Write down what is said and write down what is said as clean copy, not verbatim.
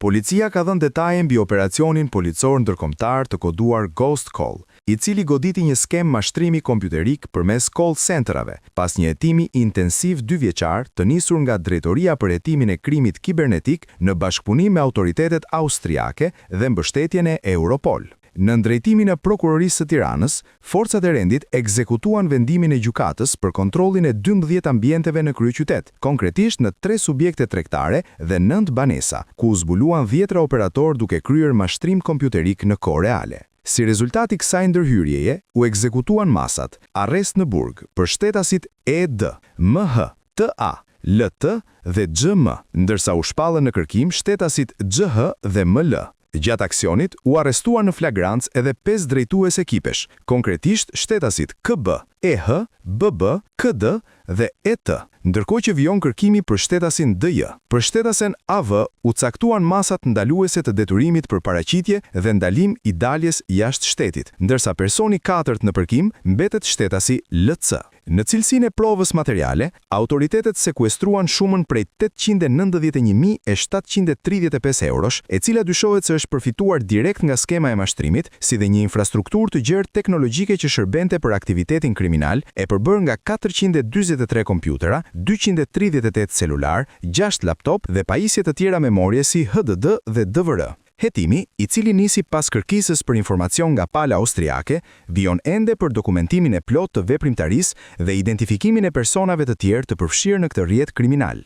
Policia ka dhënë detaje mbi operacionin policor ndërkombëtar të koduar Ghost Call, i cili goditi një skem mashtrimi kompjuterik përmes call centerave, pas një hetimi intensiv 2 vjeçar të nisur nga Drejtoria për Hetimin e Krimit Kibernetik në bashkëpunim me autoritetet austriake dhe mbështetjen e Europol. Në drejtimin e Prokurorisë së Tiranës, forcat e rendit ekzekutuan vendimin e gjykatës për kontrollin e 12 ambienteve në kryeqytet, konkretisht në 3 subjekte tregtare dhe 9 banesa, ku u zbuluan 10 operator duke kryer mashtrim kompjuterik në kohë reale. Si rezultat i kësaj ndërhyrjeje, u ekzekutuan masat: arrest në burg për shtetasit ED, MH, TA, LT dhe XM, ndërsa u shpallën në kërkim shtetasit XH dhe ML. Gjatë aksionit, u arrestuan në flagrancë edhe 5 drejtues ekipesh, konkretisht shtetasit KB, EH, BB, KD dhe ET, ndërkohë që vijon kërkimi për shtetasin DJ. Për shtetasen AV u caktuan masat ndaluese të detyrimit për paraqitje dhe ndalim i daljes jashtë shtetit, ndërsa personi 4 në përkim mbetet shtetasi LC. Në cilësinë e provës materiale, autoritetet sekuestruan shumën prej 891.735 eurosh, e cila dyshohet se është përfituar direkt nga skema e mashtrimit, si dhe një infrastrukturë të gjerë teknologjike që shërbente për aktivitetin kriminal, e përbërë nga 443 kompjutera, 238 celular, 6 laptop dhe pajisje të tjera memorie si HDD dhe DVR. Hetimi, i cili nisi pas kërkisës për informacion nga pala austriake, vijon ende për dokumentimin e plot të veprimtarisë dhe identifikimin e personave të tjerë të përfshirë në këtë rrjet kriminal.